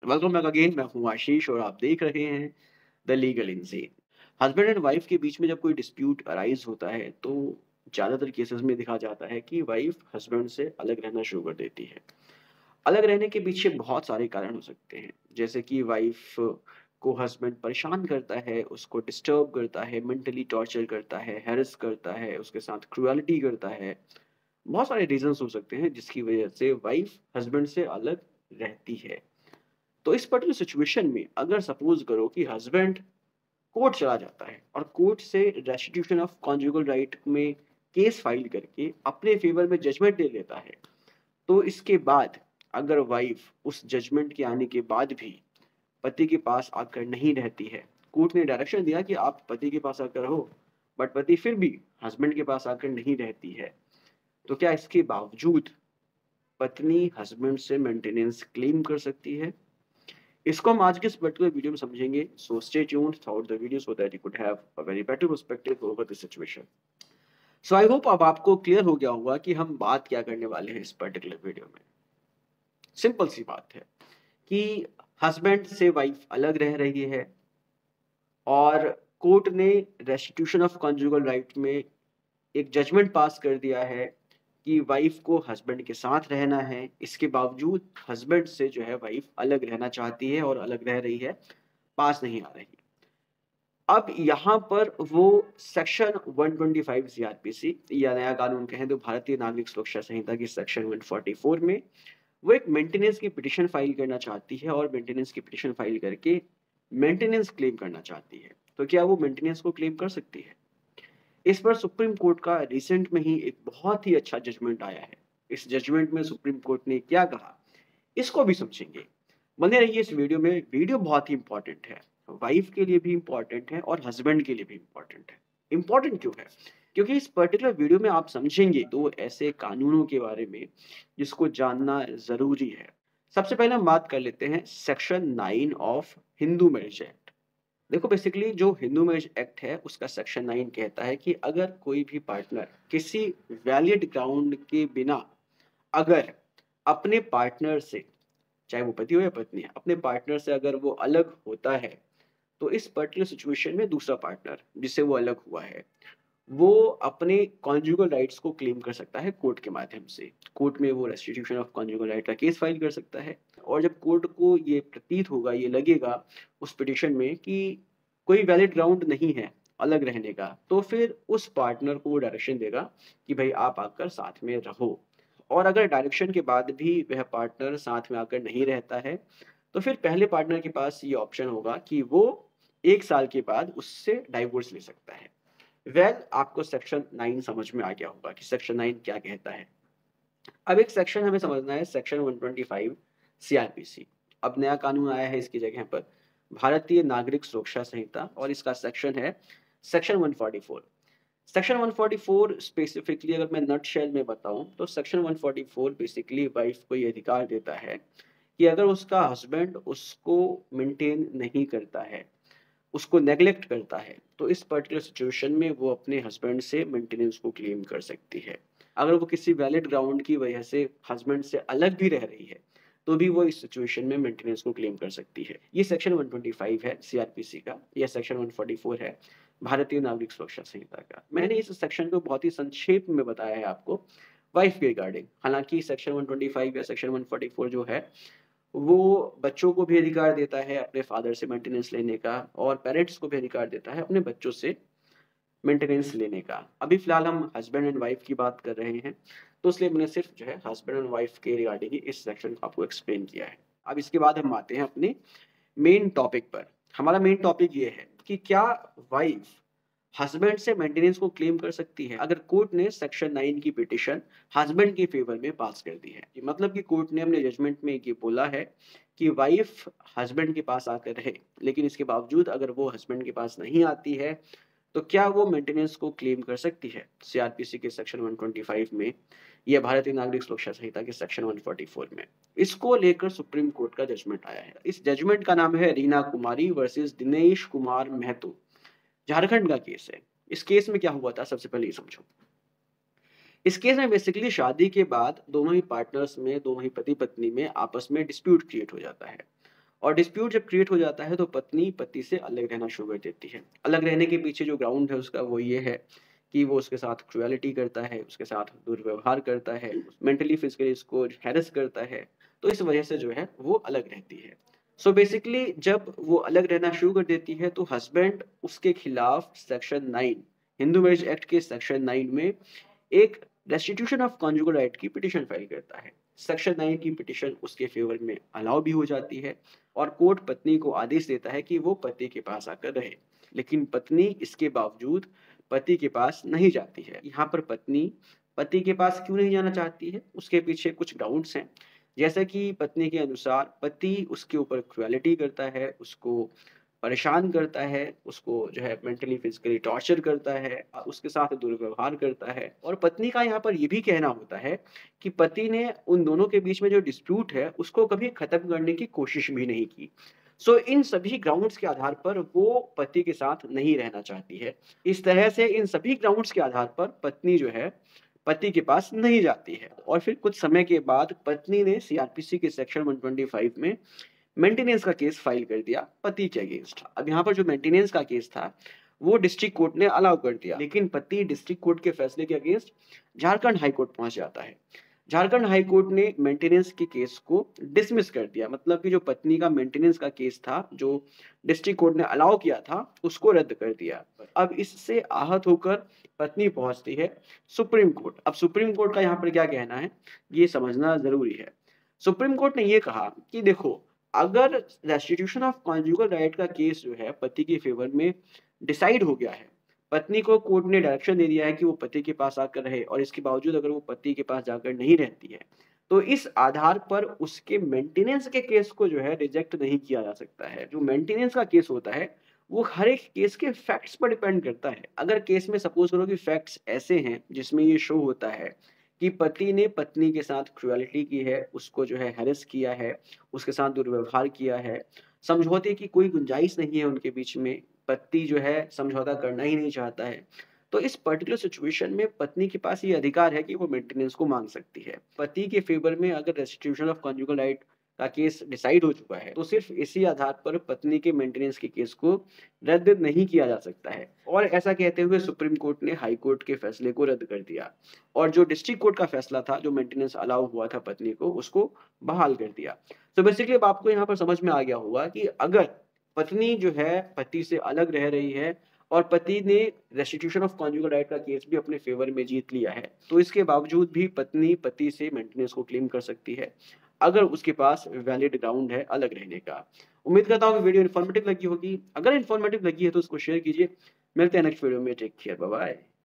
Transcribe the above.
Welcome back again. मैं हूँ आशीष और आप देख रहे हैं the legal insane. Husband and wife के बीच में जब कोई डिस्प्यूट अराइज होता है तो ज़्यादातर केसेस में देखा जाता है कि वाइफ हस्बैंड से अलग रहना शुरू कर देती है। अलग रहने के पीछे बहुत सारे कारण हो सकते हैं, जैसे कि वाइफ को हस्बैंड परेशान करता है, उसको डिस्टर्ब करता है, मेंटली टॉर्चर करता है, हैरेस करता है, उसके साथ क्रुएलिटी करता है। बहुत सारे रीजंस हो सकते हैं जिसकी वजह से वाइफ हस्बैंड से अलग रहती है। तो इस पर्टिकुलर सिचुएशन में अगर सपोज करो कि हस्बैंड कोर्ट चला जाता है और कोर्ट से रेस्टिट्यूशन ऑफ कॉन्जुगल राइट में केस फाइल करके अपने फेवर में जजमेंट ले लेता है, तो इसके बाद अगर वाइफ उस जजमेंट के आने के बाद भी पति के पास आकर नहीं रहती है, कोर्ट ने डायरेक्शन दिया कि आप पति के पास आकर रहो, बट पति फिर भी हस्बैंड के पास आकर नहीं रहती है, तो क्या इसके बावजूद पत्नी हस्बैंड से मेंटेनेंस क्लेम कर सकती है? इसको हम आज के इस पर्टिकुलर वीडियो में समझेंगे। So stay tuned through out the video so that you could have a very better perspective over this situation. So I hope अब आपको क्लियर हो गया होगा कि हम बात क्या करने वाले हैं इस पर्टिकुलर वीडियो में। सिंपल सी बात है कि हस्बैंड से वाइफ अलग रह रही है और कोर्ट ने रेस्टिट्यूशन ऑफ कॉन्जुगल राइट में एक जजमेंट पास कर दिया है कि वाइफ को हस्बैंड के साथ रहना है। इसके बावजूद हस्बैंड से जो है वाइफ अलग रहना चाहती है और अलग रह रही है, पास नहीं आ रही। अब यहाँ पर वो सेक्शन 125 सीआरपीसी या नया कानून कहें तो भारतीय नागरिक सुरक्षा संहिता की सेक्शन 144 में वो एक मेंटेनेंस की पिटीशन फाइल करना चाहती है और मेंटेनेंस की पिटीशन फाइल करके मेंटेनेंस क्लेम करना चाहती है। तो क्या वो मेंटेनेंस को क्लेम कर सकती है? इस पर सुप्रीम कोर्ट का रिसेंट में ही एक बहुत ही अच्छा जजमेंट आया है। इस जजमेंट में सुप्रीम कोर्ट ने क्या कहा, इसको भी समझेंगे। बने रहिए इस वीडियो में। वीडियो बहुत ही इंपॉर्टेंट है, वाइफ के लिए भी इंपॉर्टेंट है और हस्बैंड के लिए भी इंपॉर्टेंट है। इंपॉर्टेंट क्यों है? क्योंकि इस पर्टिकुलर वीडियो में आप समझेंगे दो ऐसे कानूनों के बारे में जिसको जानना जरूरी है। सबसे पहले हम बात कर लेते हैं section 9 of Hindu marriage act. देखो बेसिकली जो हिंदू मैरिज एक्ट है उसका सेक्शन 9 कहता है कि अगर कोई भी पार्टनर किसी वैलिड ग्राउंड के बिना अगर अपने पार्टनर से, चाहे वो पति हो या पत्नी है, अपने पार्टनर से अगर वो अलग होता है, तो इस पर्टिकुलर सिचुएशन में दूसरा पार्टनर जिससे वो अलग हुआ है, वो अपने कॉन्जुगल राइट्स को क्लेम कर सकता है कोर्ट के माध्यम से। कोर्ट में वो रेस्टिट्यूशन ऑफ कॉन्जुगल राइट का केस फाइल कर सकता है और जब कोर्ट को ये प्रतीत होगा, ये लगेगा उस पिटिशन में कि कोई वैलिड ग्राउंड नहीं है अलग रहने का, तो फिर उस पार्टनर को वो डायरेक्शन देगा कि भाई आप आकर साथ में रहो। और अगर डायरेक्शन के बाद भी वह पार्टनर साथ में आकर नहीं रहता है, तो फिर पहले पार्टनर के पास ये ऑप्शन होगा कि वो 1 साल के बाद उससे डाइवोर्स ले सकता है। आपको सेक्शन 9 समझ में आ गया होगा कि सेक्शन 9 क्या कहता है। अब एक सेक्शन हमें समझना है, सेक्शन 125 सीआरपीसी। अब नया कानून आया है इसकी जगह पर, भारतीय नागरिक सुरक्षा संहिता, और इसका सेक्शन है सेक्शन 144। सेक्शन 144 स्पेसिफिकली अगर मैं नट शेल में बताऊं तो सेक्शन 144 बेसिकली वाइफ को ये अधिकार देता है कि अगर उसका हस्बैंड उसको मेंटेन नहीं करता है, उसको नेग्लेक्ट करता है, तो इस पर्टिकुलर सिचुएशन में वो अपने हस्बैंड से मेंटेनेंस को क्लेम कर सकती है। अगर वो किसी वैलिड ग्राउंड की वजह से हस्बैंड से अलग भी रह रही है, तो भी वो इस सिचुएशन में मेंटेनेंस को क्लेम कर सकती है। ये सेक्शन 125 है सीआरपीसी का, या सेक्शन 144 है भारतीय नागरिक सुरक्षा संहिता का। मैंने इस सेक्शन को बहुत ही संक्षेप में बताया है आपको वाइफ के रिगार्डिंग। हालांकि सेक्शन 125 या सेक्शन 144 जो है वो बच्चों को भी अधिकार देता है अपने फादर से मेंटेनेंस लेने का, और पेरेंट्स को भी अधिकार देता है अपने बच्चों से मेंटेनेंस लेने का। अभी फिलहाल हम हस्बैंड एंड वाइफ की बात कर रहे हैं, तो इसलिए मैंने सिर्फ जो है हस्बैंड एंड वाइफ के रिगार्डिंग ही इस सेक्शन को आपको एक्सप्लेन किया है। अब इसके बाद हम आते हैं अपने मेन टॉपिक पर। हमारा मेन टॉपिक ये है कि क्या वाइफ हस्बैंड से मेंटेनेंस को क्लेम कर सकती है अगर कोर्ट ने सेक्शन 9 की पिटिशन हस्बैंड के फेवर में पास कर दी है। मतलब कि कोर्ट ने अपने जजमेंट में ये बोला है कि वाइफ हस्बैंड के पास आकर रहे, लेकिन इसके बावजूद अगर वो हस्बैंड के पास नहीं आती है, तो क्या वो मेंटेनेंस को क्लेम कर सकती है सीआरपीसी के सेक्शन 125 में या भारतीय नागरिक सुरक्षा संहिता के सेक्शन 144 में। इसको लेकर सुप्रीम कोर्ट का जजमेंट आया है। इस जजमेंट का नाम है रीना कुमारी वर्सेस दिनेश कुमार महतो। झारखंड का केस है। इस केस में क्या हुआ था सबसे पहले ये समझो। इस केस में बेसिकली शादी के बाद दोनों ही पार्टनर्स में, दोनों ही पति पत्नी में आपस में डिस्प्यूट क्रिएट हो जाता है और डिस्प्यूट जब क्रिएट हो जाता है तो पत्नी पति से अलग रहना शुरू कर देती है। अलग रहने के पीछे जो ग्राउंड है उसका वो ये है कि वो उसके साथ क्रुएलिटी करता है, उसके साथ दुर्व्यवहार करता है, मेंटली फिजिकली उसको हैरेस करता है। तो इस वजह से जो है वो अलग रहती है। सो बेसिकली जब वो अलग रहना शुरू कर देती है तो हस्बैंड उसके खिलाफ सेक्शन 9 हिंदू मैरिज एक्ट के सेक्शन 9 में एक रेस्टिट्यूशन ऑफ कॉन्जुगल राइट की पिटीशन फाइल करता है। सेक्शन 9 की पिटीशन उसके फेवर में अलाउ भी हो जाती है और कोर्ट पत्नी को आदेश देता है कि वो पति के पास आकर रहे। लेकिन पत्नी इसके बावजूद पति के पास नहीं जाती है। यहाँ पर पत्नी पति के पास क्यों नहीं जाना चाहती है, उसके पीछे कुछ ग्राउंड्स हैं। जैसे कि पत्नी के अनुसार पति उसके ऊपर क्रुएलिटी करता है, उसको परेशान करता है, उसको जो है मेंटली फिजिकली टॉर्चर करता है, उसके साथ दुर्व्यवहार करता है। और पत्नी का यहाँ पर ये भी कहना होता है कि पति ने उन दोनों के बीच में जो डिस्प्यूट है उसको कभी खत्म करने की कोशिश भी नहीं की। सो इन सभी ग्राउंड्स के आधार पर वो पति के साथ नहीं रहना चाहती है। इस तरह से इन सभी ग्राउंड्स के आधार पर पत्नी जो है पति के पास नहीं जाती है। और फिर कुछ समय के बाद पत्नी ने सीआरपीसी के सेक्शन 125 में मेंटेनेंस का केस फाइल कर दिया पति के अगेंस्ट। अब यहाँ पर जो मेंटेनेंस का केस था वो डिस्ट्रिक्ट कोर्ट ने अलाउ कर दिया, लेकिन पति डिस्ट्रिक्ट कोर्ट के फैसले के अगेंस्ट झारखंड हाई कोर्ट पहुंच जाता है। झारखंड हाई कोर्ट ने मेंटेनेंस के केस को डिसमिस कर दिया, मतलब कि जो पत्नी का मेंटेनेंस का केस था जो डिस्ट्रिक्ट कोर्ट ने अलाउ किया था उसको रद्द कर दिया। अब इससे आहत होकर पत्नी पहुंचती है सुप्रीम कोर्ट। अब सुप्रीम कोर्ट का यहाँ पर क्या कहना है ये समझना जरूरी है। सुप्रीम कोर्ट ने ये कहा कि देखो, अगर रेस्टिट्यूशन ऑफ कॉन्जुगल राइट का केस जो है पति के फेवर में डिसाइड हो गया है, पत्नी को कोर्ट ने डायरेक्शन दे दिया है कि वो पति के पास आकर रहे, और इसके बावजूद अगर वो पति के पास जाकर नहीं रहती है तो इस आधार पर उसके मेंटेनेंस के केस को जो है रिजेक्ट नहीं किया जा सकता है। जो मेंटेनेंस का केस होता है वो हर एक केस के फैक्ट्स पर डिपेंड करता है। अगर केस में सपोज करो कि फैक्ट्स ऐसे हैं जिसमें ये शो होता है कि पति ने पत्नी के साथ क्रुएलिटी की है, उसको जो है हैरेस किया है, उसके साथ दुर्व्यवहार किया है, समझौते की कोई गुंजाइश नहीं है उनके बीच में, पति जो है समझौता करना ही नहीं चाहता है, तो इस पर्टिकुलर सिचुएशन में पत्नी के पास ये अधिकार है कि वो मेंटेनेंस को मांग सकती है। पति के फेवर में अगर रेस्टिट्यूशन ऑफ कॉन्जुगल राइट का केस डिसाइड हो चुका है तो सिर्फ इसी आधार पर पत्नी के मेंटेनेंस के केस को रद्द नहीं किया जा सकता है। और ऐसा कहते हुए सुप्रीम कोर्ट ने हाई कोर्ट के फैसले को रद्द कर दिया और जो डिस्ट्रिक्ट कोर्ट का फैसला था जो मेंटेनेंस अलाउ हुआ था पत्नी को उसको बहाल कर दिया। तो बेसिकली अब आपको यहाँ पर समझ में आ गया होगा कि अगर पत्नी जो है पति से अलग रह रही है और पति ने रेस्टिट्यूशन ऑफ कॉन्जुगल राइट का केस भी अपने फेवर में जीत लिया है, तो इसके बावजूद भी पत्नी पति से मेंटेनेंस को क्लेम कर सकती है अगर उसके पास वैलिड ग्राउंड है अलग रहने का। उम्मीद करता हूँ कि वीडियो इन्फॉर्मेटिव लगी होगी। अगर इन्फॉर्मेटिव लगी है तो उसको शेयर कीजिए। मिलते हैं नेक्स्ट वीडियो में। Take care, bye bye.